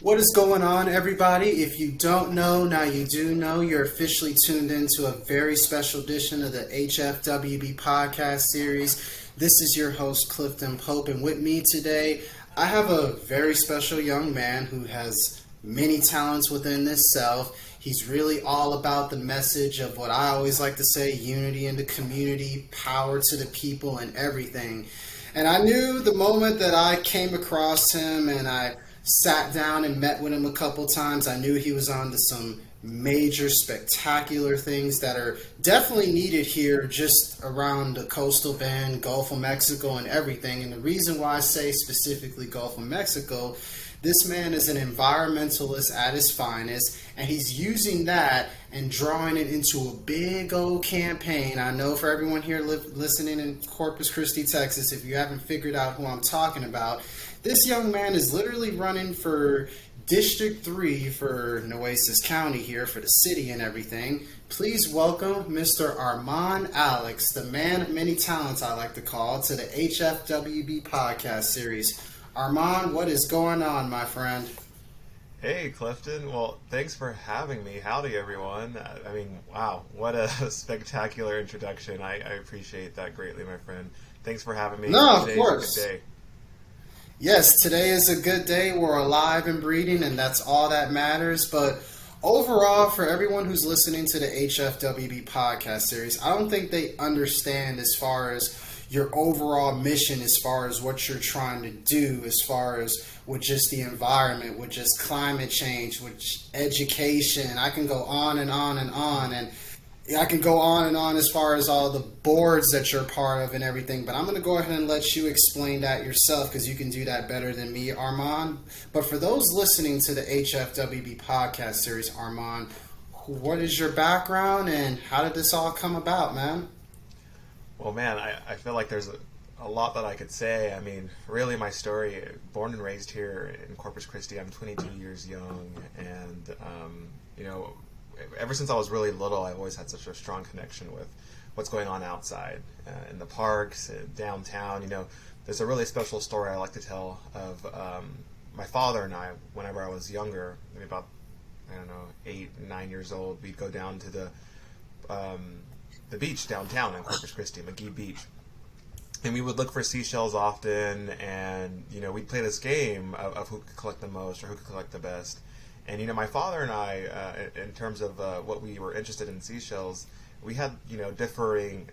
What is going on, everybody? If you don't know, now you do know. You're officially tuned into a very special edition of the HFWB podcast series. This is your host, Clifton Pope, and with me today, I have a very special young man who has many talents within this self. He's really all about the message of what I always like to say, unity in the community, power to the people, and everything. And I knew the moment that I came across him and I sat down and met with him a couple times, I knew he was on to some major, spectacular things that are definitely needed here just around the coastal bend, Gulf of Mexico, and everything. And the reason why I say specifically Gulf of Mexico, this man is an environmentalist at his finest, and he's using that and drawing it into a big old campaign. I know for everyone here listening in Corpus Christi, Texas, if you haven't figured out who I'm talking about, this young man is literally running for District 3 for Nueces County here, for the city and everything. Please welcome Mr. Armon Alex, the man of many talents I like to call, to the HFWB podcast series. Armon, what is going on, my friend? Hey, Clifton. Well, thanks for having me. Howdy, everyone. Wow, what a spectacular introduction. I appreciate that greatly, my friend. Thanks for having me. No, of Today's course. a good day. Yes, today is a good day. We're alive and breathing, and that's all that matters. But overall, for everyone who's listening to the HFWB podcast series, I don't think they understand as far as your overall mission, as far as what you're trying to do, as far as with just the environment, with just climate change, with education. I can go on and on and on, and I can go on and on as far as all the boards that you're part of and everything, but I'm going to go ahead and let you explain that yourself because you can do that better than me, Armon. But for those listening to the HFWB podcast series, Armon, what is your background and how did this all come about, man? Well, man, I feel like there's a lot that I could say. I mean, really my story, born and raised here in Corpus Christi, I'm 22 years young, and, ever since I was really little, I've always had such a strong connection with what's going on outside, in the parks, downtown. There's a really special story I like to tell of my father and I, whenever I was younger, maybe about, 8, 9 years old, we'd go down to the beach downtown in Corpus Christi, McGee Beach. And we would look for seashells often, and, we'd play this game of who could collect the most or who could collect the best. And, my father and I, in terms of what we were interested in seashells, we had, differing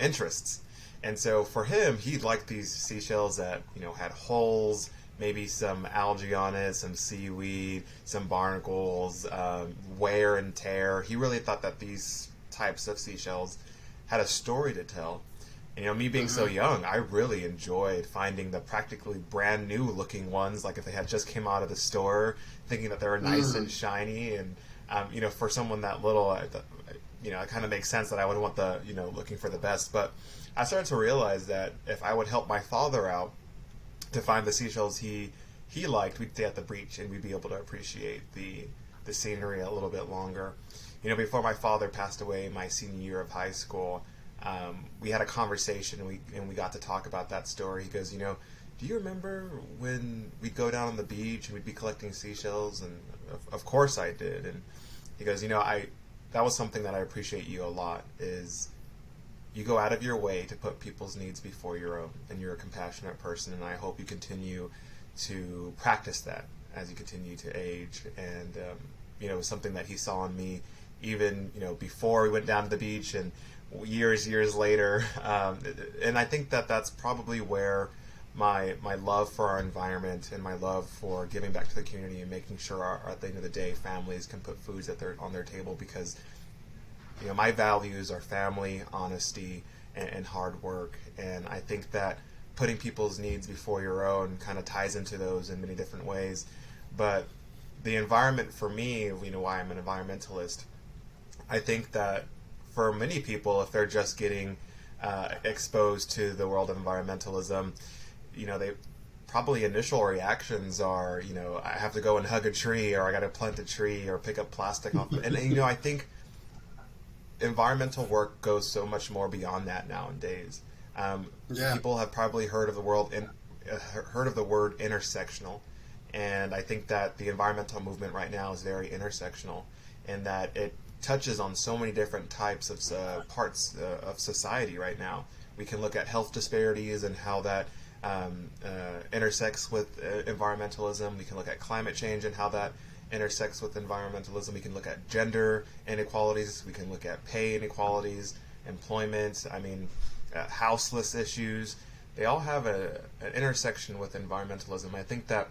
interests. And so for him, he liked these seashells that, had holes, maybe some algae on it, some seaweed, some barnacles, wear and tear. He really thought that these types of seashells had a story to tell. Me being so young, I really enjoyed finding the practically brand new looking ones, like if they had just came out of the store, thinking that they were nice and shiny. And, for someone that little, it kind of makes sense that I would want the, looking for the best. But I started to realize that if I would help my father out to find the seashells he liked, we'd stay at the beach and we'd be able to appreciate the scenery a little bit longer. Before my father passed away my senior year of high school, we had a conversation and we got to talk about that story. He goes, do you remember when we'd go down on the beach and we'd be collecting seashells? And of course I did. And he goes, that was something that I appreciate you a lot, is you go out of your way to put people's needs before your own, and you're a compassionate person, and I hope you continue to practice that as you continue to age. And, it was something that he saw in me even, before we went down to the beach and years later. And I think that that's probably where my love for our environment and my love for giving back to the community and making sure at the end of the day families can put foods on their table, because my values are family, honesty, and hard work. And I think that putting people's needs before your own kind of ties into those in many different ways. But the environment for me, why I'm an environmentalist, I think that for many people, if they're just getting exposed to the world of environmentalism, they probably initial reactions are, I have to go and hug a tree, or I got to plant a tree, or pick up plastic off. And I think environmental work goes so much more beyond that nowadays. People have probably heard of the word intersectional, And I think that the environmental movement right now is very intersectional, in that it touches on so many different types of parts of society right now. We can look at health disparities and how that intersects with environmentalism. We can look at climate change and how that intersects with environmentalism. We can look at gender inequalities. We can look at pay inequalities, employment. I mean, houseless issues. They all have an intersection with environmentalism. I think that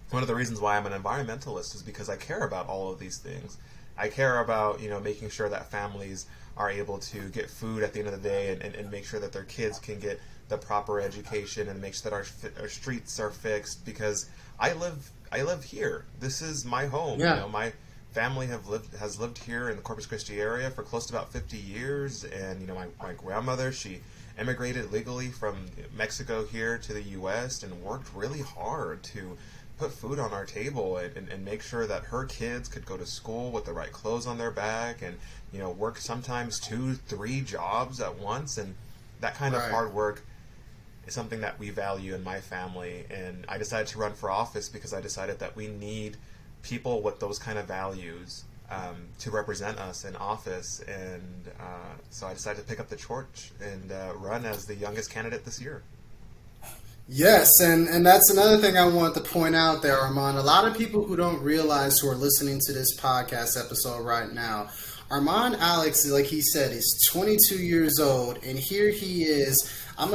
one of the reasons why I'm an environmentalist is because I care about all of these things. I care about, making sure that families are able to get food at the end of the day, and make sure that their kids can get the proper education, and make sure that our streets are fixed, because I live here. This is my home. Yeah. My family has lived here in the Corpus Christi area for close to about 50 years, and my grandmother, she immigrated legally from Mexico here to the U.S. and worked really hard to put food on our table, and make sure that her kids could go to school with the right clothes on their back, and work sometimes 2-3 jobs at once. And that kind of hard work is something that we value in my family. And I decided to run for office because I decided that we need people with those kind of values to represent us in office. And so I decided to pick up the torch and run as the youngest candidate this year. Yes, and that's another thing I want to point out there, Armon. A lot of people who don't realize, who are listening to this podcast episode right now, Armon Alex, like he said, is 22 years old, and here he is. I'm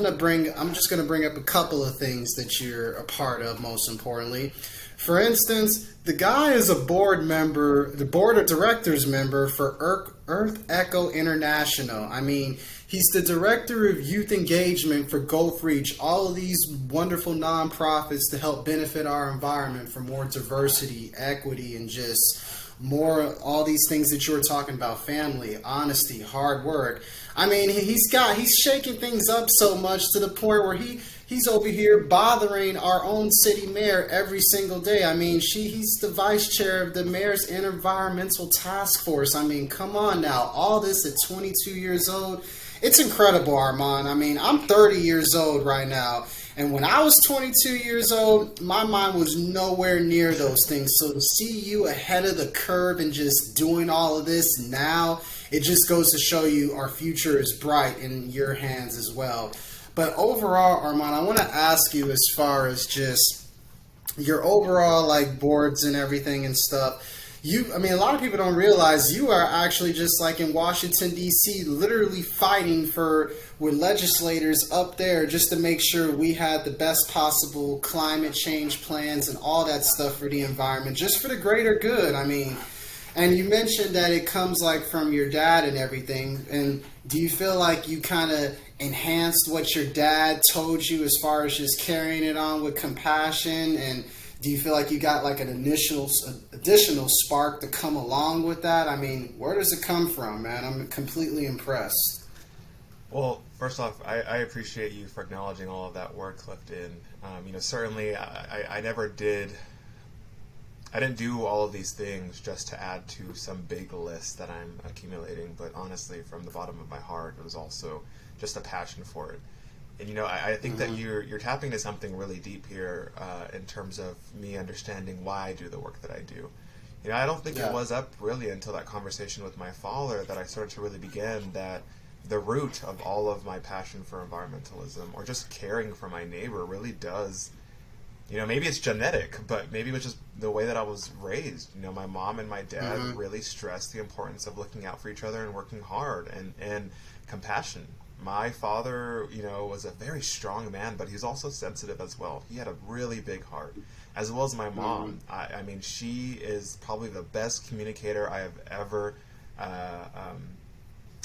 just gonna bring up a couple of things that you're a part of, most importantly. For instance, the guy is a board member, the board of directors member for Earth Echo International. I mean, he's the director of youth engagement for Gulf Reach, all of these wonderful nonprofits to help benefit our environment for more diversity, equity, and just more, all these things that you were talking about: family, honesty, hard work. I mean, he's shaking things up so much to the point where he's over here bothering our own city mayor every single day. I mean, he's the vice chair of the mayor's environmental task force. I mean, come on now, all this at 22 years old. It's incredible, Armon. I mean, I'm 30 years old right now, and when I was 22 years old, my mind was nowhere near those things. So to see you ahead of the curve and just doing all of this now, it just goes to show you our future is bright in your hands as well. But overall, Armon, I want to ask you, as far as just your overall boards and everything and stuff. A lot of people don't realize you are actually just in Washington, D.C., literally fighting with legislators up there just to make sure we had the best possible climate change plans and all that stuff for the environment, just for the greater good. I mean, and you mentioned that it comes from your dad and everything. And do you feel like you kind of enhanced what your dad told you as far as just carrying it on with compassion? And do you feel like you got an additional spark to come along with that? I mean, where does it come from, man? I'm completely impressed. Well, first off, I appreciate you for acknowledging all of that work, Clifton. Certainly I never did. I didn't do all of these things just to add to some big list that I'm accumulating, but honestly, from the bottom of my heart, it was also just a passion for it. And I think that you're tapping into something really deep here in terms of me understanding why I do the work that I do. I don't think it was up really until that conversation with my father that I started to really begin that the root of all of my passion for environmentalism, or just caring for my neighbor, really does. Maybe it's genetic, but maybe it was just the way that I was raised. My mom and my dad really stressed the importance of looking out for each other and working hard and compassion. My father, was a very strong man, but he's also sensitive as well. He had a really big heart, as well as my mom. I mean, she is probably the best communicator I have ever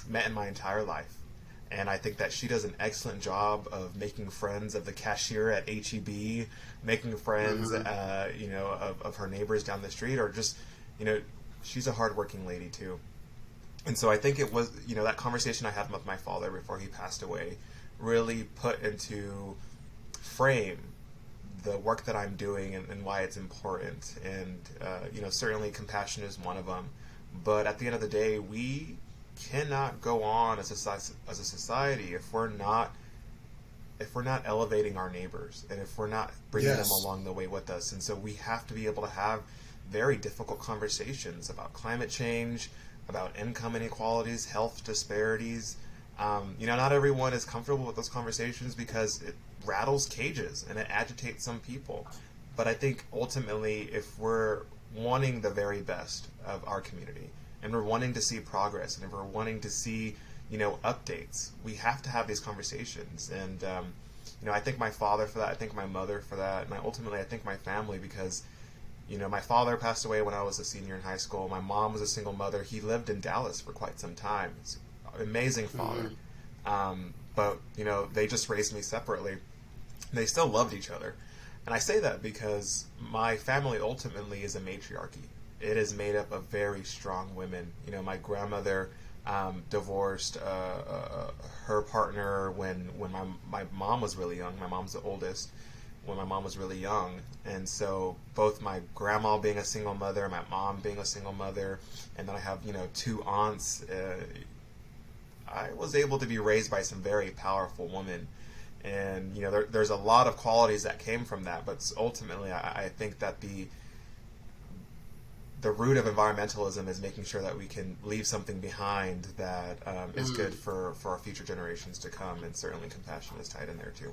met in my entire life. And I think that she does an excellent job of making friends of the cashier at HEB, making friends, of her neighbors down the street, or just, she's a hardworking lady too. And so I think it was, that conversation I had with my father before he passed away really put into frame the work that I'm doing and why it's important. And, certainly compassion is one of them. But at the end of the day, we cannot go on as a society if we're not if we're not elevating our neighbors and if we're not bringing Yes. them along the way with us. And so we have to be able to have very difficult conversations about climate change, about income inequalities, health disparities. Not everyone is comfortable with those conversations because it rattles cages and it agitates some people. But I think ultimately, if we're wanting the very best of our community and we're wanting to see progress and if we're wanting to see, updates, we have to have these conversations. And, I thank my father for that. I thank my mother for that. And ultimately, I thank my family because, my father passed away when I was a senior in high school. My mom was a single mother. He lived in Dallas for quite some time. He's an amazing father. But, they just raised me separately. They still loved each other. And I say that because my family ultimately is a matriarchy. It is made up of very strong women. My grandmother divorced her partner when my mom was really young. My mom's the oldest. When my mom was really young. And so both my grandma being a single mother, my mom being a single mother, and then I have, 2 aunts. I was able to be raised by some very powerful women. And, there's a lot of qualities that came from that. But ultimately, I think that the root of environmentalism is making sure that we can leave something behind that is good for our future generations to come. And certainly compassion is tied in there too.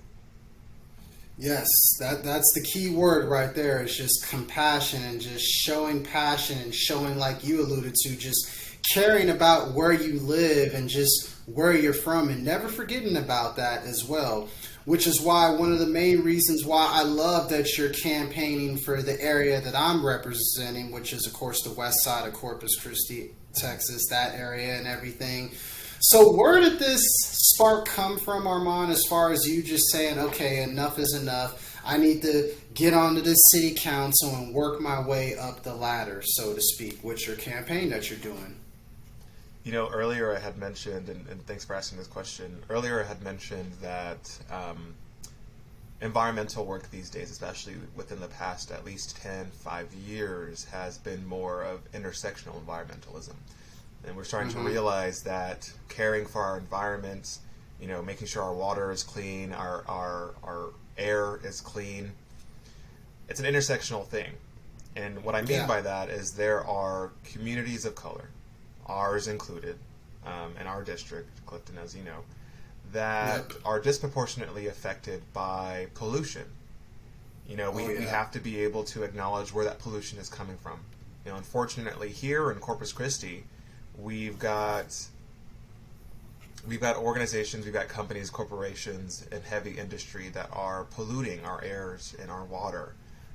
Yes, that's the key word right there. It's just compassion and just showing passion and showing, like you alluded to, just caring about where you live and just where you're from and never forgetting about that as well. Which is why one of the main reasons why I love that you're campaigning for the area that I'm representing, which is, of course, the west side of Corpus Christi, Texas, that area and everything. So where did this spark come from, Armon, as far as you just saying, okay, enough is enough. I need to get onto the city council and work my way up the ladder, so to speak, with your campaign that you're doing? Earlier I had mentioned, and thanks for asking this question, earlier I had mentioned that environmental work these days, especially within the past at least 5 years, has been more of intersectional environmentalism. And we're starting to realize that caring for our environment, making sure our water is clean, our air is clean, it's an intersectional thing. And what I mean by that is there are communities of color, ours included, in our district, Clifton, as you know, that are disproportionately affected by pollution. We have to be able to acknowledge where that pollution is coming from. Unfortunately, here in Corpus Christi, we've got organizations, we've got companies, corporations, and heavy industry that are polluting our airs and our water.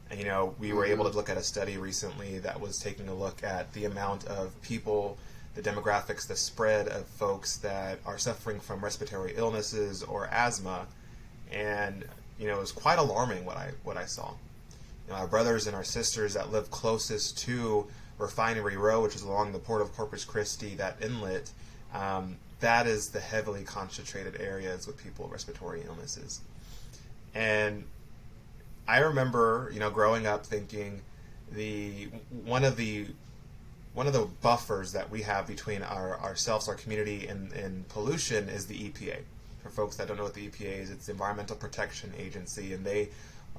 And, we were able to look at a study recently that was taking a look at the amount of people, the demographics, the spread of folks that are suffering from respiratory illnesses or asthma. And, it was quite alarming what I saw. Our brothers and our sisters that live closest to Refinery Row, which is along the port of Corpus Christi, that inlet, that is the heavily concentrated areas with people with respiratory illnesses. And I remember, growing up thinking one of the buffers that we have between ourselves, our community, and pollution is the EPA. For folks that don't know what the EPA is, it's the Environmental Protection Agency, and they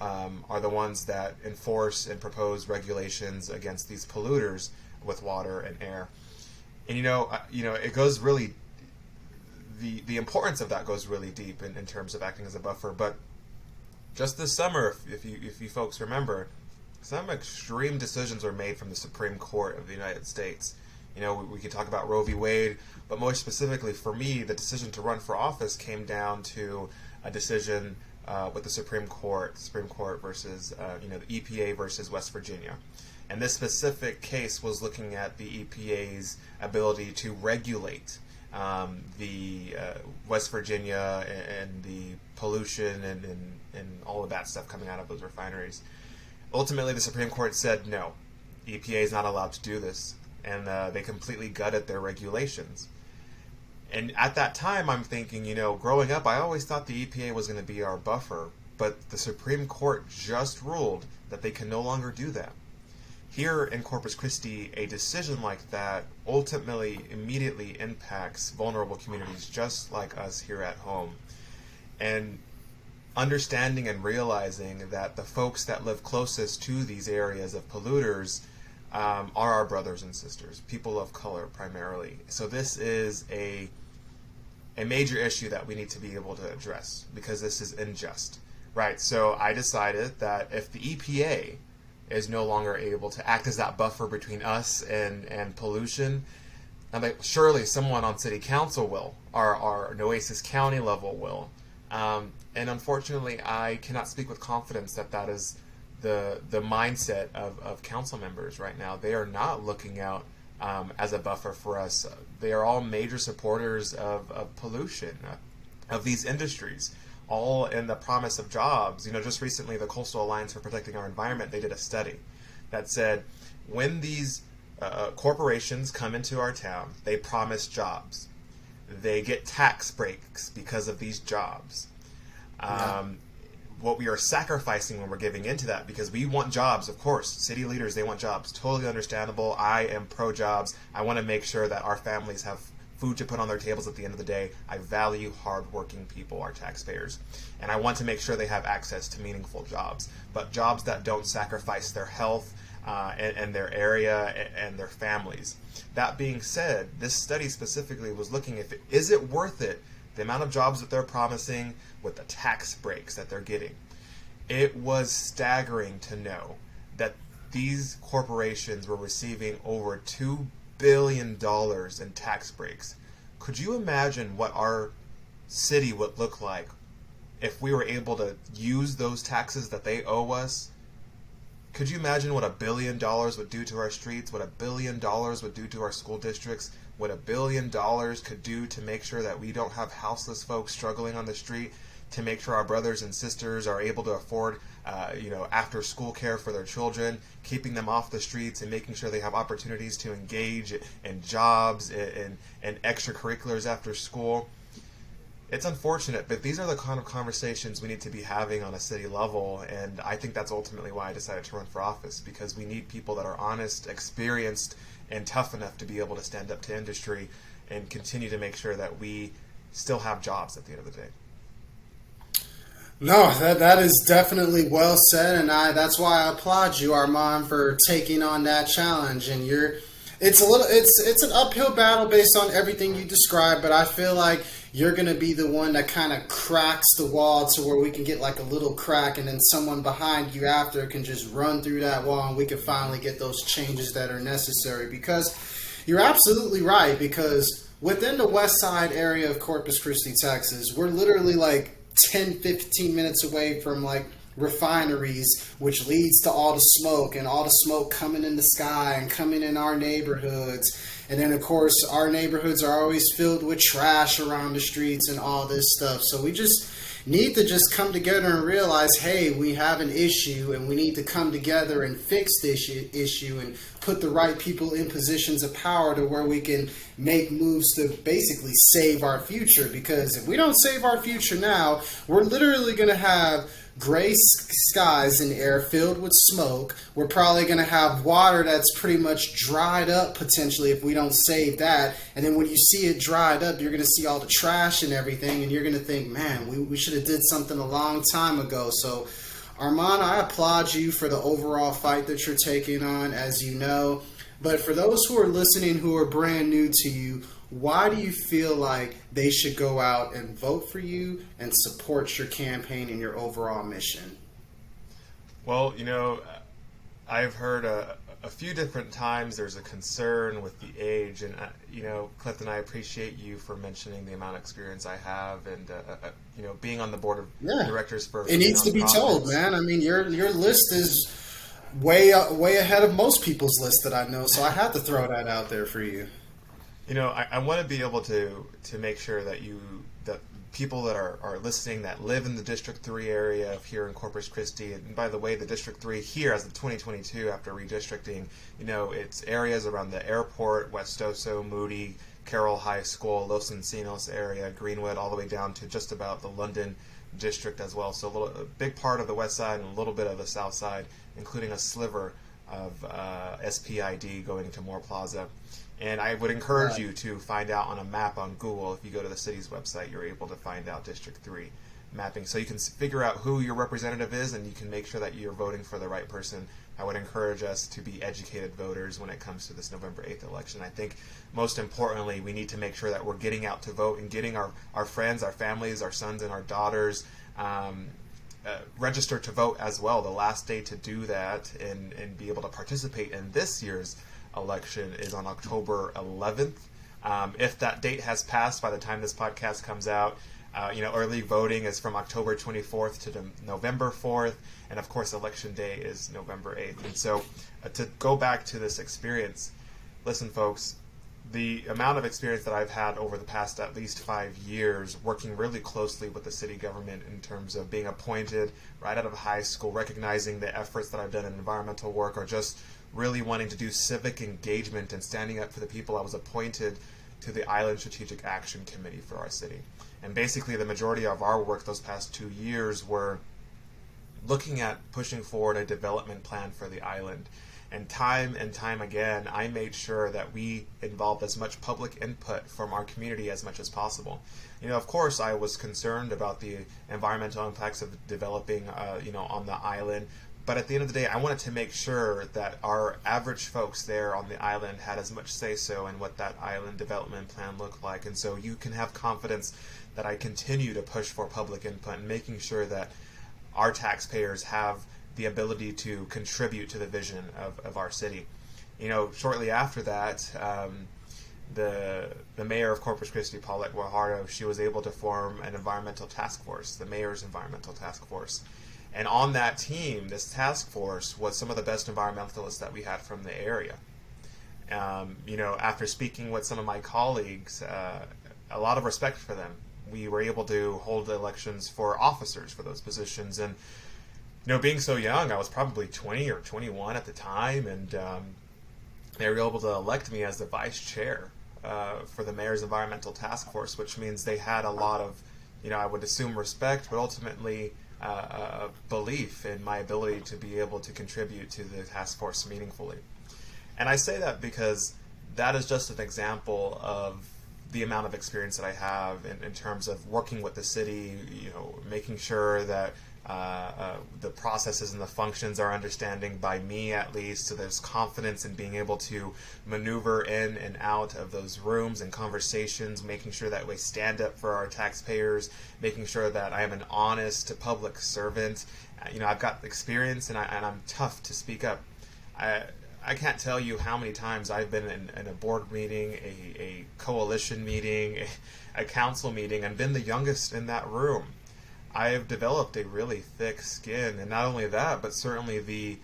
are the ones that enforce and propose regulations against these polluters with water and air. And it goes really, the importance of that goes really deep in terms of acting as a buffer. But just this summer, if you folks remember, some extreme decisions were made from the Supreme Court of the United States. We could talk about Roe v. Wade, but more specifically for me, the decision to run for office came down to a decision with the Supreme Court versus, the EPA versus West Virginia. And this specific case was looking at the EPA's ability to regulate the West Virginia and the pollution and all of that stuff coming out of those refineries. Ultimately, the Supreme Court said no, EPA is not allowed to do this, and they completely gutted their regulations. And at that time, I'm thinking, growing up, I always thought the EPA was going to be our buffer, but the Supreme Court just ruled that they can no longer do that. Here in Corpus Christi, a decision like that ultimately immediately impacts vulnerable communities just like us here at home. And understanding and realizing that the folks that live closest to these areas of polluters are our brothers and sisters, people of color primarily. So this is a major issue that we need to be able to address, because this is unjust, right? So I decided that if the EPA is no longer able to act as that buffer between us and pollution, I'm like, surely someone on city council will, our Nueces County level will. And unfortunately, I cannot speak with confidence that that is the mindset of council members right now. They are not looking out as a buffer for us. They are all major supporters of pollution, of these industries, all in the promise of jobs. Just recently, the Coastal Alliance for Protecting Our Environment, they did a study that said when these corporations come into our town, they promise jobs. They get tax breaks because of these jobs. What we are sacrificing when we're giving into that, because we want jobs, of course, city leaders, they want jobs, totally understandable. I am pro-jobs. I want to make sure that our families have food to put on their tables at the end of the day. I value hardworking people, our taxpayers, and I want to make sure they have access to meaningful jobs, but jobs that don't sacrifice their health and their area and their families. That being said, this study specifically was looking at, is it worth it, the amount of jobs that they're promising with the tax breaks that they're getting. It was staggering to know that these corporations were receiving over $2 billion in tax breaks. Could you imagine what our city would look like if we were able to use those taxes that they owe us? Could you imagine what $1 billion would do to our streets, what $1 billion would do to our school districts, what $1 billion could do to make sure that we don't have houseless folks struggling on the street, to make sure our brothers and sisters are able to afford after school care for their children, keeping them off the streets and making sure they have opportunities to engage in jobs and extracurriculars after school. It's unfortunate, but these are the kind of conversations we need to be having on a city level, and I think that's ultimately why I decided to run for office, because we need people that are honest, experienced, and tough enough to be able to stand up to industry and continue to make sure that we still have jobs at the end of the day. No, that is definitely well said, and that's why I applaud you, Armon, for taking on that challenge. And it's an uphill battle based on everything you described, but I feel like you're going to be the one that kind of cracks the wall to where we can get like a little crack, and then someone behind you after can just run through that wall, and we can finally get those changes that are necessary. Because you're absolutely right, because within the west side area of Corpus Christi, Texas, we're literally like 10-15 minutes away from like refineries, which leads to all the smoke, and all the smoke coming in the sky and coming in our neighborhoods. And then of course our neighborhoods are always filled with trash around the streets and all this stuff. So we just need to just come together and realize, hey, we have an issue, and we need to come together and fix this issue and put the right people in positions of power to where we can make moves to basically save our future. Because if we don't save our future now, we're literally going to have gray skies in the air filled with smoke. We're probably going to have water that's pretty much dried up potentially if we don't save that. And then when you see it dried up, you're going to see all the trash and everything, and you're going to think, man, we should have did something a long time ago. So Armon, I applaud you for the overall fight that you're taking on, as you know. But for those who are listening who are brand new to you, why do you feel like they should go out and vote for you and support your campaign and your overall mission? Well, I've heard a few different times there's a concern with the age, and Clifton, I appreciate you for mentioning the amount of experience I have, and being on the board of directors for it needs to be told, man. I mean, your list is way ahead of most people's list that I know, so I had to throw that out there for you. I want to be able to make sure that people that are listening that live in the District 3 area of here in Corpus Christi, and by the way, the District 3 here as of 2022 after redistricting, it's areas around the airport, West Oso, Moody, Carroll High School, Los Encinos area, Greenwood, all the way down to just about the London district as well. So a big part of the west side and a little bit of the south side, including a sliver of SPID going to Moore Plaza. And I would encourage you to find out on a map on Google. If you go to the city's website, you're able to find out District 3. mapping, so you can figure out who your representative is, and you can make sure that you're voting for the right person. I would encourage us to be educated voters when it comes to this November 8th election. I think most importantly, we need to make sure that we're getting out to vote and getting our friends, our families, our sons and our daughters registered to vote as well. The last day to do that and be able to participate in this year's election is on October 11th. If that date has passed by the time this podcast comes out, early voting is from October 24th to November 4th, and of course election day is November 8th. And so to go back to this experience, listen folks, the amount of experience that I've had over the past at least 5 years working really closely with the city government in terms of being appointed right out of high school, recognizing the efforts that I've done in environmental work, or just really wanting to do civic engagement and standing up for the people, I was appointed to the Island Strategic Action Committee for our city. And basically the majority of our work those past 2 years were looking at pushing forward a development plan for the island. And time again, I made sure that we involved as much public input from our community as much as possible. Of course, I was concerned about the environmental impacts of developing, on the island. But at the end of the day, I wanted to make sure that our average folks there on the island had as much say-so in what that island development plan looked like. And so you can have confidence that I continue to push for public input and making sure that our taxpayers have the ability to contribute to the vision of our city. Shortly after that, the mayor of Corpus Christi, Paulette Guajardo, she was able to form an environmental task force, the mayor's environmental task force. And on that team, this task force was some of the best environmentalists that we had from the area. After speaking with some of my colleagues, a lot of respect for them. We were able to hold elections for officers for those positions. And being so young, I was probably 20 or 21 at the time, and they were able to elect me as the vice chair for the mayor's environmental task force, which means they had a lot of, I would assume respect, but ultimately belief in my ability to be able to contribute to the task force meaningfully. And I say that because that is just an example of the amount of experience that I have in terms of working with the city, making sure that the processes and the functions are understanding by me at least, so there's confidence in being able to maneuver in and out of those rooms and conversations, making sure that we stand up for our taxpayers, making sure that I am an honest public servant. I've got experience and I'm tough to speak up. I can't tell you how many times I've been in a board meeting, a coalition meeting, a council meeting, and been the youngest in that room. I have developed a really thick skin, and not only that, but certainly the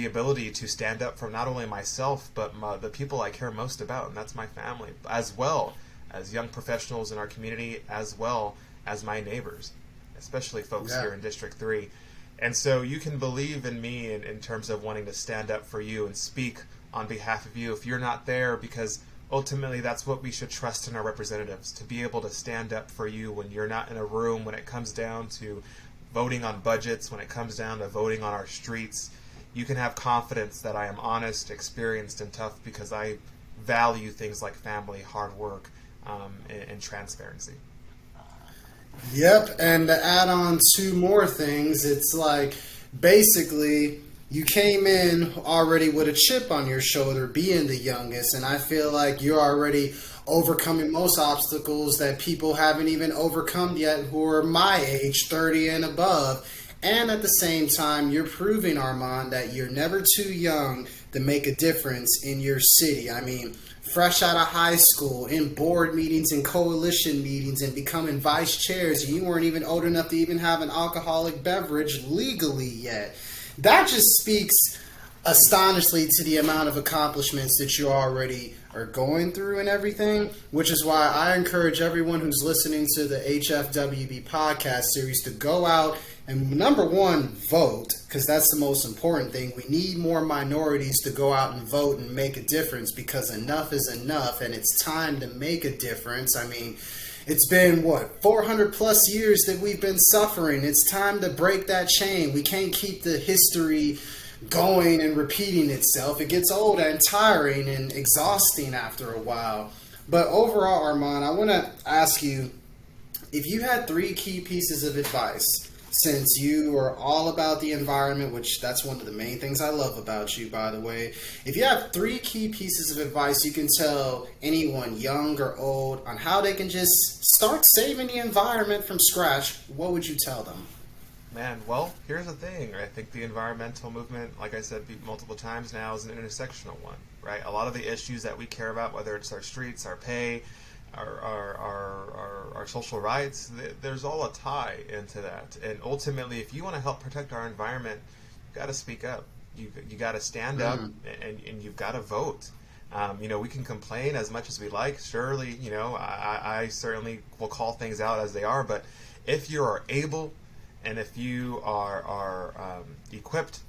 ability to stand up for not only myself, but the people I care most about, and that's my family, as well as young professionals in our community, as well as my neighbors, especially folks here in District 3. And so you can believe in me in terms of wanting to stand up for you and speak on behalf of you if you're not there, because ultimately that's what we should trust in our representatives, to be able to stand up for you when you're not in a room, when it comes down to voting on budgets, when it comes down to voting on our streets. You can have confidence that I am honest, experienced, and tough, because I value things like family, hard work, and transparency. Yep, and to add on 2 more things, it's like basically you came in already with a chip on your shoulder, being the youngest, and I feel like you're already overcoming most obstacles that people haven't even overcome yet who are my age, 30 and above. And at the same time, you're proving, Armon, that you're never too young to make a difference in your city. I mean, fresh out of high school, in board meetings and coalition meetings, and becoming vice chairs, and you weren't even old enough to even have an alcoholic beverage legally yet. That just speaks astonishingly to the amount of accomplishments that you already are going through and everything, which is why I encourage everyone who's listening to the HFWB podcast series to go out and, number one, vote, because that's the most important thing. We need more minorities to go out and vote and make a difference, because enough is enough, and it's time to make a difference. I mean, it's been, 400 plus years that we've been suffering. It's time to break that chain. We can't keep the history going and repeating itself. It gets old and tiring and exhausting after a while. But overall, Armon, I want to ask you, if you had 3 key pieces of advice, since you are all about the environment, which that's one of the main things I love about you, by the way. If you have 3 key pieces of advice you can tell anyone, young or old, on how they can just start saving the environment from scratch, what would you tell them? Man, well, here's the thing. I think the environmental movement, like I said multiple times now, is an intersectional one, right? A lot of the issues that we care about, whether it's our streets, our pay, our social rights, there's all a tie into that. And ultimately, if you want to help protect our environment, you've got to speak up. You got to stand up, and you've got to vote. We can complain as much as we like. Surely, I certainly will call things out as they are. But if you are able, and if you are equipped,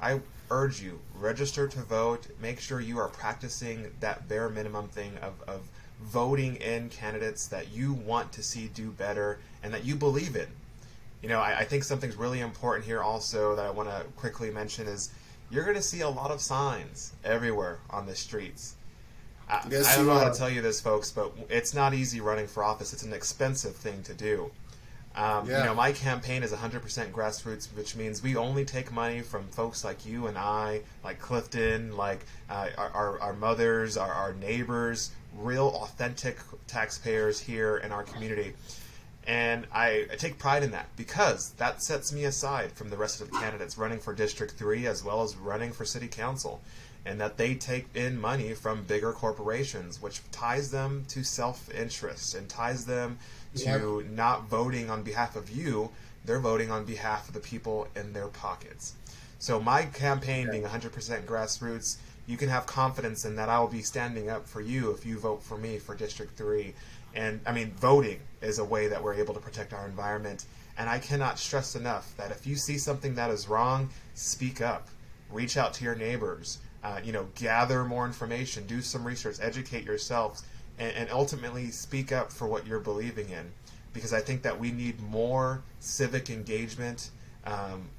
I urge you, register to vote. Make sure you are practicing that bare minimum thing of voting in candidates that you want to see do better and that you believe in. I think something's really important here also that I want to quickly mention is you're going to see a lot of signs everywhere on the streets. I don't know how to tell you this, folks, but it's not easy running for office. It's an expensive thing to do. My campaign is 100% grassroots, which means we only take money from folks like you and I, like Clifton, like our mothers, our neighbors, real authentic taxpayers here in our community. And I take pride in that because that sets me aside from the rest of the candidates running for District 3 as well as running for City Council, and that they take in money from bigger corporations, which ties them to self-interest and ties them to not voting on behalf of you. They're voting on behalf of the people in their pockets. So my campaign being 100% grassroots, you can have confidence in that I will be standing up for you if you vote for me for District 3. And, voting is a way that we're able to protect our environment. And I cannot stress enough that if you see something that is wrong, speak up. Reach out to your neighbors. Gather more information. Do some research. Educate yourselves. And ultimately speak up for what you're believing in. Because I think that we need more civic engagement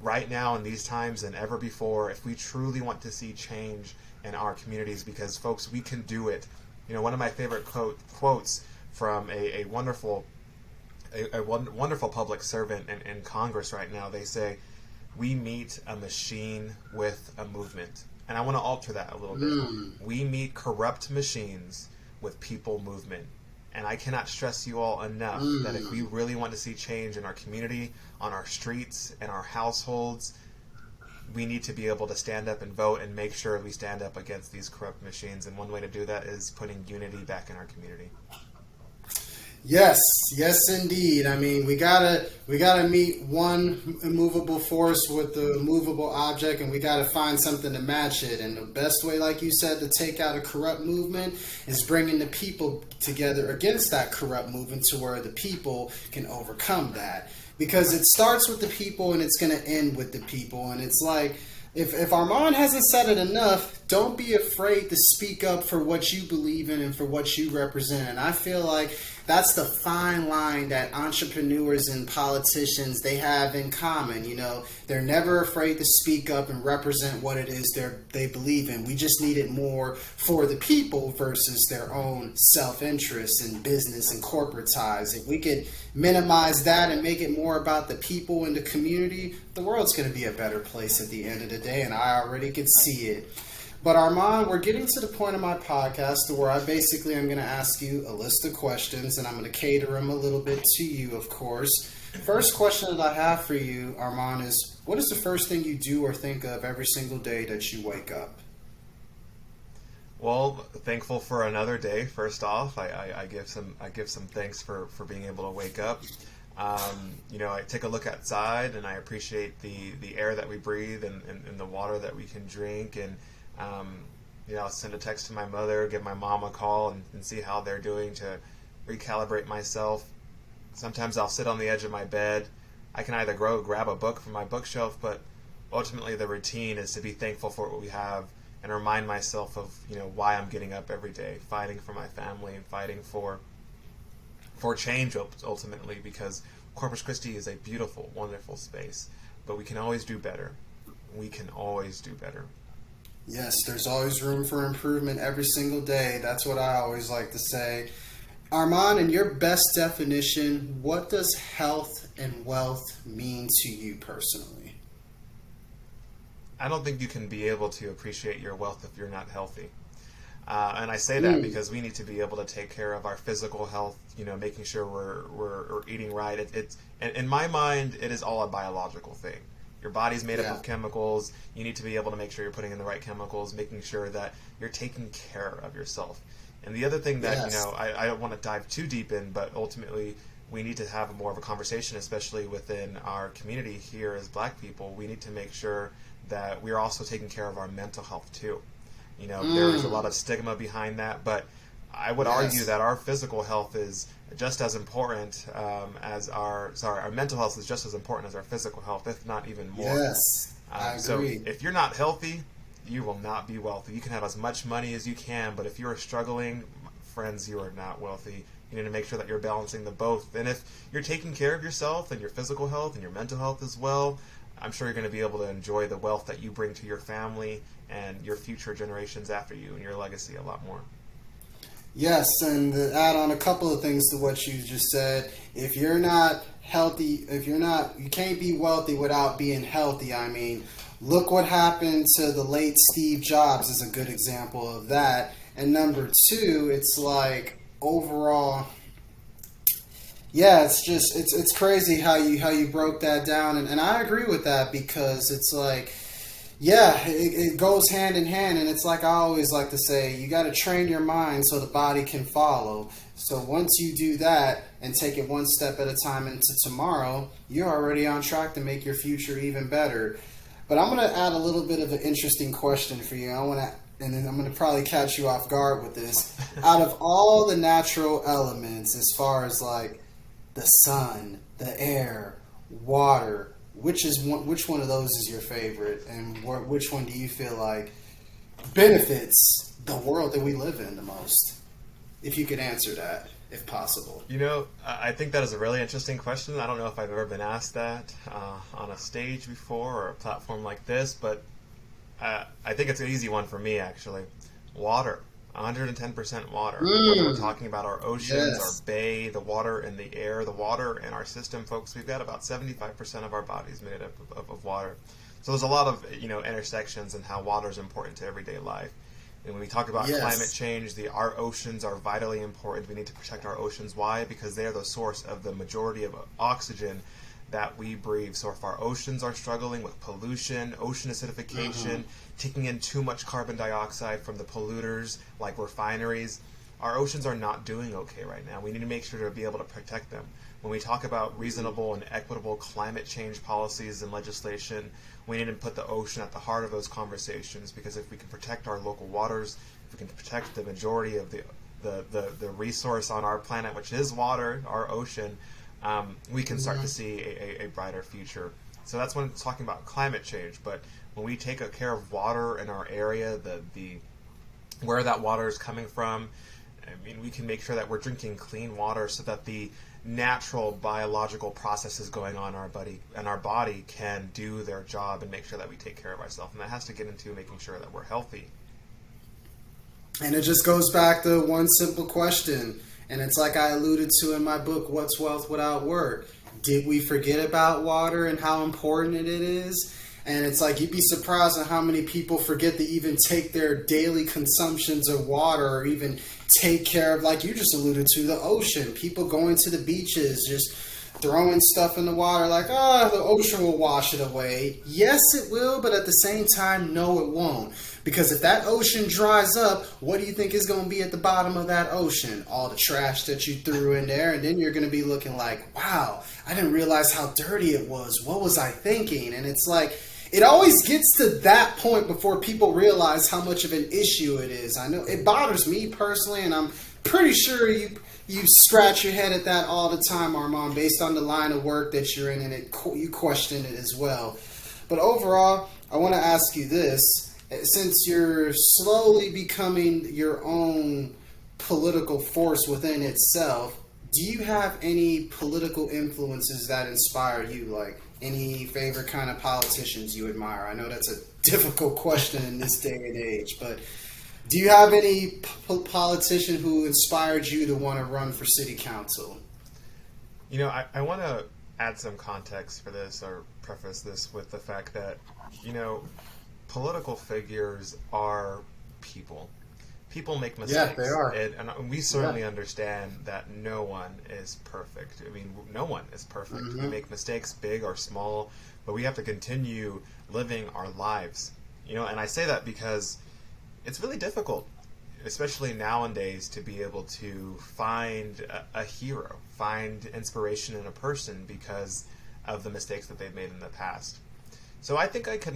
right now in these times than ever before if we truly want to see change in our communities, because folks, we can do it. One of my favorite quotes from a wonderful public servant in Congress right now, they say, "We meet a machine with a movement." And I want to alter that a little bit. We meet corrupt machines with people movement. And I cannot stress you all enough that if we really want to see change in our community, on our streets, and our households, we need to be able to stand up and vote and make sure we stand up against these corrupt machines. And one way to do that is putting unity back in our community. Yes, indeed. We gotta meet one immovable force with the movable object, and we gotta find something to match it. And the best way, like you said, to take out a corrupt movement is bringing the people together against that corrupt movement to where the people can overcome that. Because it starts with the people and it's gonna end with the people. And it's like, if Armon hasn't said it enough, don't be afraid to speak up for what you believe in and for what you represent. And I feel like that's the fine line that entrepreneurs and politicians, they have in common. They're never afraid to speak up and represent what it is they believe in. We just need it more for the people versus their own self-interest and business and corporate ties. If we could minimize that and make it more about the people and the community, the world's going to be a better place at the end of the day, and I already could see it. But Armon, we're getting to the point of my podcast where I basically am going to ask you a list of questions, and I'm going to cater them a little bit to you, of course. First question that I have for you, Armon, is what is the first thing you do or think of every single day that you wake up? Well, thankful for another day. First off, I give some thanks for being able to wake up. I take a look outside and I appreciate the air that we breathe and the water that we can drink, and I'll send a text to my mother, give my mom a call, and see how they're doing to recalibrate myself. Sometimes I'll sit on the edge of my bed. I can either grab a book from my bookshelf, but ultimately the routine is to be thankful for what we have and remind myself of why I'm getting up every day, fighting for my family and fighting for change ultimately, because Corpus Christi is a beautiful, wonderful space, but we can always do better. We can always do better. Yes, there's always room for improvement every single day. That's what I always like to say. Armon, in your best definition, what does health and wealth mean to you personally? I don't think you can be able to appreciate your wealth if you're not healthy. And I say that because we need to be able to take care of our physical health, making sure we're eating right. In my mind, it is all a biological thing. Your body's made up of chemicals. You need to be able to make sure you're putting in the right chemicals, making sure that you're taking care of yourself. And the other thing that, I don't want to dive too deep in, but ultimately we need to have more of a conversation, especially within our community here as Black people. We need to make sure that we're also taking care of our mental health too. There's a lot of stigma behind that, but I would argue that our physical health is just as important as our mental health is just as important as our physical health, if not even more. Yes, I agree. So if you're not healthy, you will not be wealthy. You can have as much money as you can, but if you are struggling, friends, you are not wealthy. You need to make sure that you're balancing the both. And if you're taking care of yourself and your physical health and your mental health as well, I'm sure you're going to be able to enjoy the wealth that you bring to your family and your future generations after you and your legacy a lot more. Yes, and to add on a couple of things to what you just said, if you're not healthy, you can't be wealthy without being healthy. I mean, look what happened to the late Steve Jobs is a good example of that. And number two, it's like overall, it's crazy how you broke that down, and I agree with that because it's like, it goes hand in hand, and it's like I always like to say, you got to train your mind so the body can follow. So once you do that and take it one step at a time into tomorrow, you're already on track to make your future even better. But I'm going to add a little bit of an interesting question for you. And then I'm going to probably catch you off guard with this. Out of all the natural elements, as far as like the sun, the air, water, which one of those is your favorite, and which one do you feel like benefits the world that we live in the most? If you could answer that, if possible. I think that is a really interesting question. I don't know if I've ever been asked that on a stage before or a platform like this, but I think it's an easy one for me, actually. Water. 110% water. Whether we're talking about our oceans, our bay, the water in the air, the water in our system, folks, we've got about 75% of our bodies made up of water. So there's a lot of intersections in how water is important to everyday life. And when we talk about climate change, our oceans are vitally important. We need to protect our oceans. Why? Because they are the source of the majority of oxygen that we breathe. So if our oceans are struggling with pollution, ocean acidification, taking in too much carbon dioxide from the polluters like refineries, our oceans are not doing okay right now. We need to make sure to be able to protect them. When we talk about reasonable and equitable climate change policies and legislation, we need to put the ocean at the heart of those conversations, because if we can protect our local waters, if we can protect the majority of the resource on our planet, which is water, our ocean, we can start to see a brighter future. So that's when it's talking about climate change. But when we take care of water in our area, where that water is coming from, I mean, we can make sure that we're drinking clean water so that the natural biological processes going on in our body can do their job and make sure that we take care of ourselves. And that has to get into making sure that we're healthy. And it just goes back to one simple question. And it's like I alluded to in my book, What's Wealth Without Work? Did we forget about water and how important it is? And it's like you'd be surprised at how many people forget to even take their daily consumptions of water, or even take care of, like you just alluded to, the ocean. People going to the beaches, just throwing stuff in the water like, the ocean will wash it away. Yes, it will, but at the same time, no, it won't. Because if that ocean dries up, what do you think is going to be at the bottom of that ocean? All the trash that you threw in there, and then you're going to be looking like, wow, I didn't realize how dirty it was. What was I thinking? And it's like, it always gets to that point before people realize how much of an issue it is. I know it bothers me personally, and I'm pretty sure you scratch your head at that all the time, Armon, based on the line of work that you're in, and you question it as well. But overall, I want to ask you this. Since you're slowly becoming your own political force within itself, do you have any political influences that inspire you? Like any favorite kind of politicians you admire? I know that's a difficult question in this day and age, but Do you have any politician who inspired you to want to run for city council? You know, I want to add some context for this, or preface this with the fact that, you know, political figures are people. People make mistakes. Yeah, they are. And we certainly understand that no one is perfect. I mean, no one is perfect. Mm-hmm. We make mistakes, big or small, but we have to continue living our lives. You know, and I say that because it's really difficult, especially nowadays, to be able to find a hero, find inspiration in a person because of the mistakes that they've made in the past. So I think I could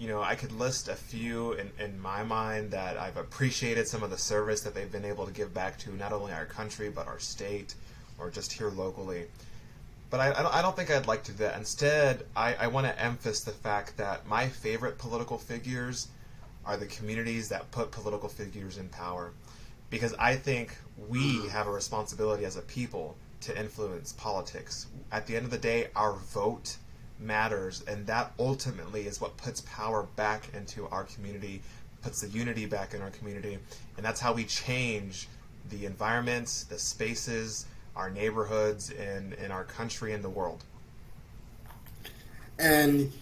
I could list a few in my mind that I've appreciated some of the service that they've been able to give back to not only our country, but our state, or just here locally. But I don't think I'd like to do that. Instead, I want to emphasize the fact that my favorite political figures are the communities that put political figures in power. Because I think we have a responsibility as a people to influence politics. At the end of the day, our vote matters, and that ultimately is what puts power back into our community, puts the unity back in our community, and that's how we change the environments, the spaces, our neighborhoods, in our country and the world. And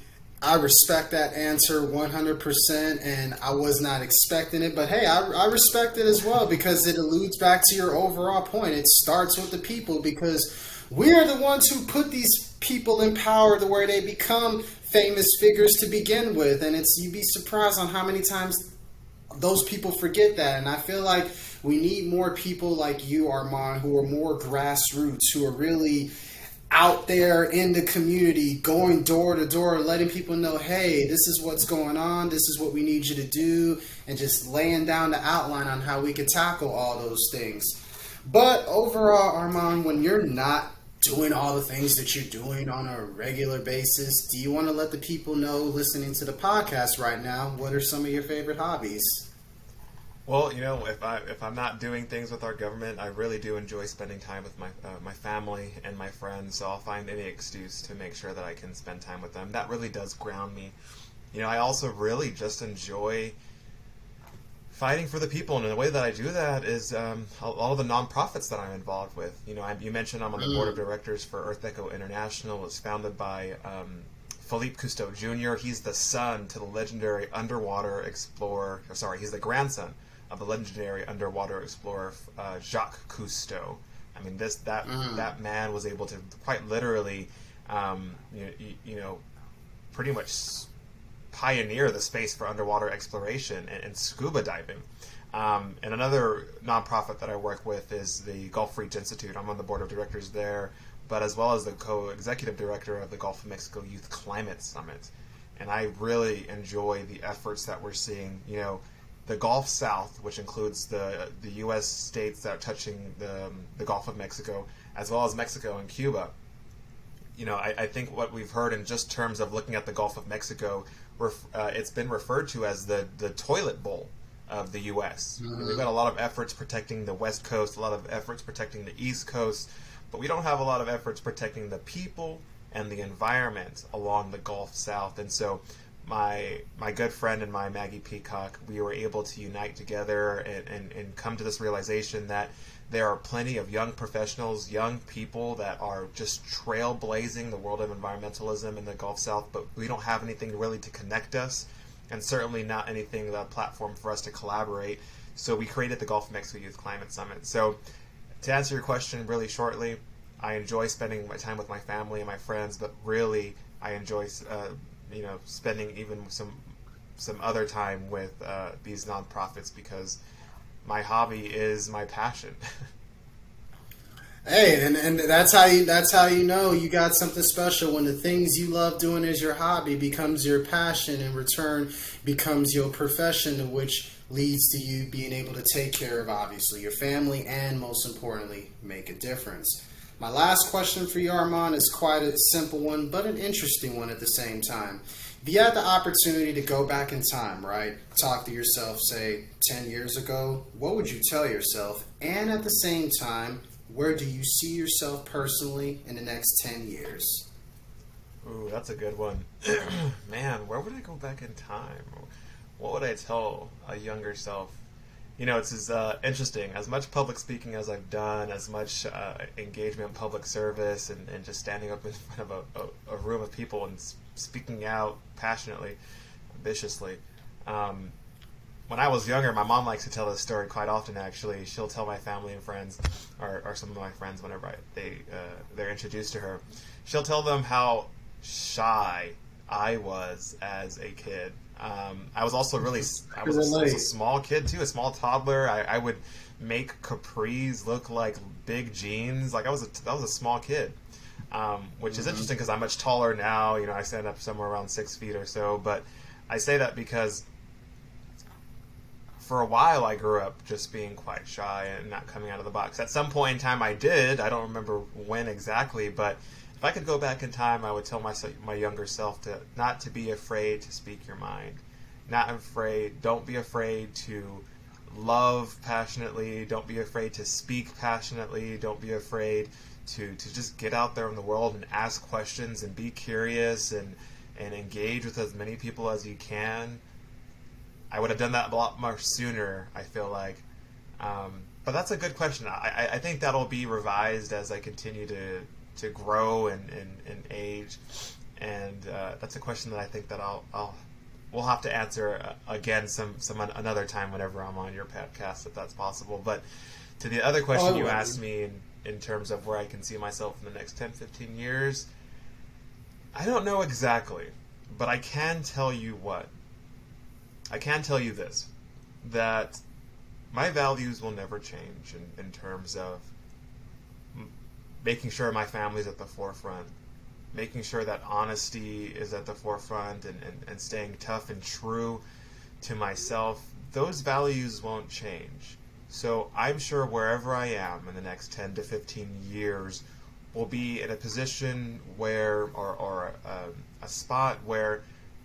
I respect that answer 100%, and I was not expecting it, but hey, I respect it as well, because it alludes back to your overall point. It starts with the people, because we're the ones who put these people in power to where they become famous figures to begin with, and you'd be surprised on how many times those people forget that. And I feel like we need more people like you, Armon, who are more grassroots, who are really out there in the community, going door to door, letting people know, hey, this is what's going on, this is what we need you to do, and just laying down the outline on how we can tackle all those things. But overall, Armon, when you're not doing all the things that you're doing on a regular basis, do you want to let the people know listening to the podcast right now, what are some of your favorite hobbies? Well, you know, if I'm not doing things with our government, I really do enjoy spending time with my family and my friends. So I'll find any excuse to make sure that I can spend time with them. That really does ground me. You know, I also really just enjoy fighting for the people, and the way that I do that is all of the nonprofits that I'm involved with. You know, you mentioned I'm on the board of directors for Earth Echo International. It's founded by Philippe Cousteau Jr. He's the son to the legendary underwater explorer. He's the grandson of the legendary underwater explorer Jacques Cousteau. I mean, that man was able to quite literally, pretty much pioneer the space for underwater exploration and scuba diving. And another nonprofit that I work with is the Gulf Reach Institute. I'm on the board of directors there, but as well as the co-executive director of the Gulf of Mexico Youth Climate Summit. And I really enjoy the efforts that we're seeing. You know, the Gulf South, which includes the U.S. states that are touching the Gulf of Mexico, as well as Mexico and Cuba. You know, I think what we've heard in just terms of looking at the Gulf of Mexico, it's been referred to as the toilet bowl of the U.S. Mm-hmm. We've got a lot of efforts protecting the West Coast, a lot of efforts protecting the East Coast, but we don't have a lot of efforts protecting the people and the environment along the Gulf South. And so my good friend and my Maggie Peacock, we were able to unite together and come to this realization that there are plenty of young professionals, young people that are just trailblazing the world of environmentalism in the Gulf South, but we don't have anything really to connect us, and certainly not anything, a platform for us to collaborate. So we created the Gulf of Mexico Youth Climate Summit. So to answer your question really shortly, I enjoy spending my time with my family and my friends, but really I enjoy spending even some other time with these nonprofits, because my hobby is my passion. Hey, and that's how you know you got something special, when the things you love doing as your hobby becomes your passion, in return becomes your profession, which leads to you being able to take care of, obviously, your family, and most importantly, make a difference. My last question for you, Armon, is quite a simple one, but an interesting one at the same time. If you had the opportunity to go back in time, right, talk to yourself, say, 10 years ago, what would you tell yourself? And at the same time, where do you see yourself personally in the next 10 years? Ooh, that's a good one. Man, where would I go back in time? What would I tell a younger self It's interesting. As much public speaking as I've done, as much engagement in public service, and just standing up in front of a room of people and speaking out passionately, ambitiously. When I was younger, my mom likes to tell this story quite often, actually. She'll tell my family and friends, or some of my friends whenever they're introduced to her. She'll tell them how shy I was as a kid. I was also I was a small kid too, a small toddler. I would make capris look like big jeans. Like I was a small kid, which is interesting because I'm much taller now. I stand up somewhere around 6 feet or so. But I say that because for a while I grew up just being quite shy and not coming out of the box. At some point in time I did. I don't remember when exactly, but if I could go back in time, I would tell my younger self not to be afraid to speak your mind. Don't be afraid to love passionately. Don't be afraid to speak passionately. Don't be afraid to just get out there in the world and ask questions and be curious and engage with as many people as you can. I would have done that a lot more sooner, I feel like. But that's a good question. I think that'll be revised as I continue to grow and age. And that's a question that I think that we'll have to answer again another time whenever I'm on your podcast, if that's possible. But to the other question you asked me in terms of where I can see myself in the next 10, 15 years, I don't know exactly, but I can tell you this, that my values will never change in terms of making sure my family's at the forefront, making sure that honesty is at the forefront, and staying tough and true to myself. Those values won't change. So I'm sure wherever I am in the next 10 to 15 years will be in a position where, or a spot where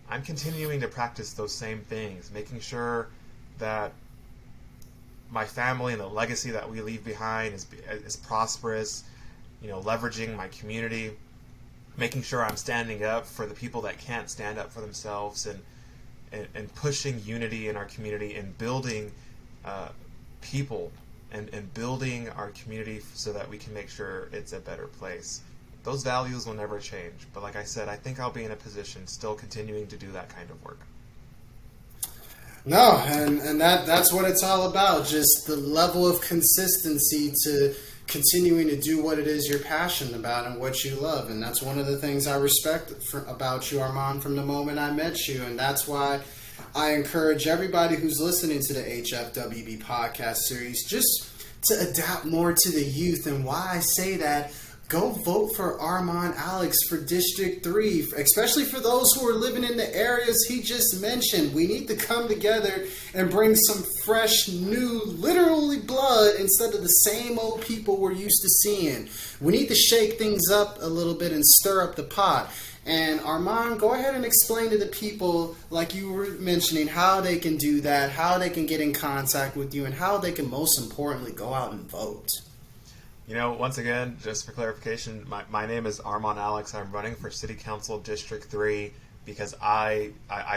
I'm continuing to practice those same things, making sure that my family and the legacy that we leave behind is prosperous, leveraging my community, making sure I'm standing up for the people that can't stand up for themselves, and pushing unity in our community, and building people and building our community so that we can make sure it's a better place. Those values will never change. But like I said, I think I'll be in a position still continuing to do that kind of work. No, and that's what it's all about. Just the level of consistency to continuing to do what it is you're passionate about and what you love. And that's one of the things I respect about you, Armon, from the moment I met you. And that's why I encourage everybody who's listening to the HFWB podcast series just to adapt more to the youth. And why I say that, go vote for Armon Alex for District 3, especially for those who are living in the areas he just mentioned. We need to come together and bring some fresh, new, literally blood instead of the same old people we're used to seeing. We need to shake things up a little bit and stir up the pot. And Armon, go ahead and explain to the people, like you were mentioning, how they can do that, how they can get in contact with you, and how they can most importantly go out and vote. Once again, just for clarification, my name is Armon Alex. I'm running for City Council District 3 because I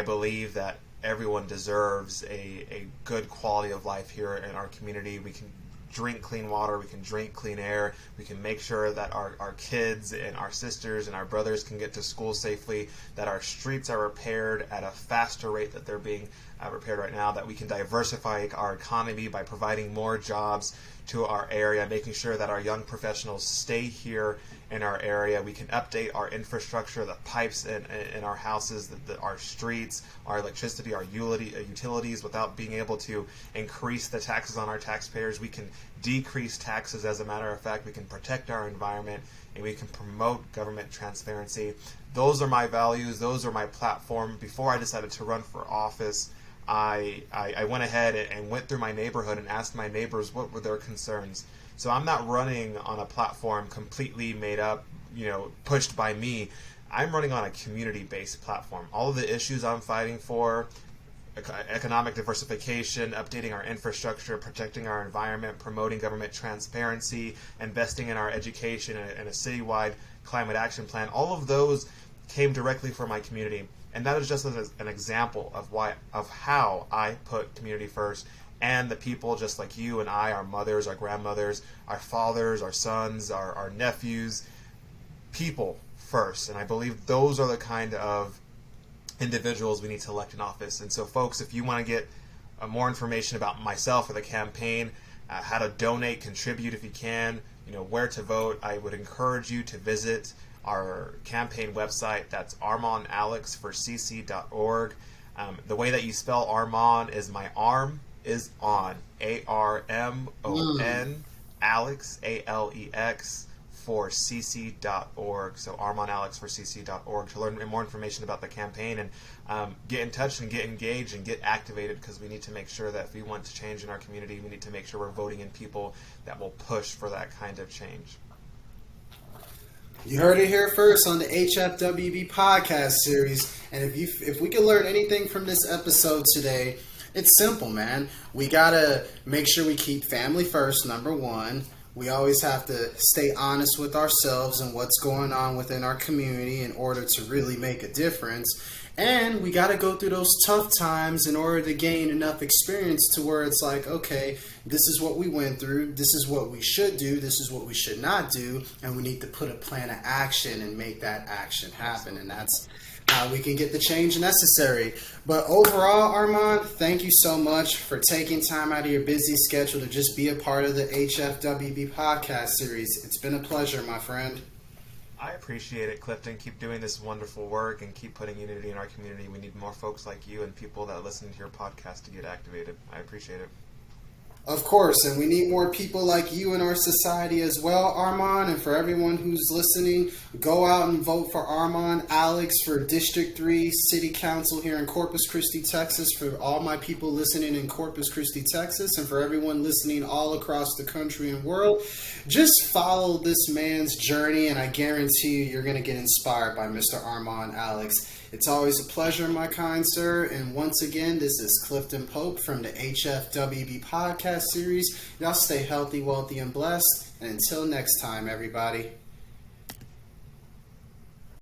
believe that everyone deserves a good quality of life here in our community. We can drink clean water, we can drink clean air, we can make sure that our kids and our sisters and our brothers can get to school safely, that our streets are repaired at a faster rate that they're being repaired right now, that we can diversify our economy by providing more jobs to our area, making sure that our young professionals stay here in our area. We can update our infrastructure, the pipes in our houses, our streets, our electricity, our utilities, without being able to increase the taxes on our taxpayers. We can decrease taxes. As a matter of fact, we can protect our environment, and we can promote government transparency. Those are my values. Those are my platform. Before I decided to run for office, I went ahead and went through my neighborhood and asked my neighbors what were their concerns. So I'm not running on a platform completely made up, pushed by me. I'm running on a community-based platform. All of the issues I'm fighting for, economic diversification, updating our infrastructure, protecting our environment, promoting government transparency, investing in our education, and a citywide climate action plan, all of those came directly from my community. And that is just an example of how I put community first and the people just like you and I, our mothers, our grandmothers, our fathers, our sons, our nephews, people first. And I believe those are the kind of individuals we need to elect in office. And so, folks, if you want to get more information about myself or the campaign, how to donate, contribute if you can, where to vote, I would encourage you to visit our campaign website. That's armonalexforcc.org. The way that you spell Armon is my arm is on, ARMON, Alex, ALEX, for cc.org. So armonalexforcc.org to learn more information about the campaign and get in touch and get engaged and get activated, because we need to make sure that if we want to change in our community, we need to make sure we're voting in people that will push for that kind of change. You heard it here first on the HFWB podcast series. And if we can learn anything from this episode today, it's simple, man. We gotta make sure we keep family first, number one. We always have to stay honest with ourselves and what's going on within our community in order to really make a difference. And we got to go through those tough times in order to gain enough experience to where it's like, okay, this is what we went through. This is what we should do. This is what we should not do. And we need to put a plan of action and make that action happen. And that's how we can get the change necessary. But overall, Armon, thank you so much for taking time out of your busy schedule to just be a part of the HFWB podcast series. It's been a pleasure, my friend. I appreciate it, Clifton. Keep doing this wonderful work and keep putting unity in our community. We need more folks like you and people that listen to your podcast to get activated. I appreciate it. Of course, and we need more people like you in our society as well, Armon. And for everyone who's listening, go out and vote for Armon Alex for District 3 City Council here in Corpus Christi, Texas. For all my people listening in Corpus Christi, Texas, and for everyone listening all across the country and world, just follow this man's journey, and I guarantee you, you're going to get inspired by Mr. Armon Alex. It's always a pleasure, my kind sir. And once again, this is Clifton Pope from the HFWB podcast series. Y'all stay healthy, wealthy, and blessed. And until next time, everybody.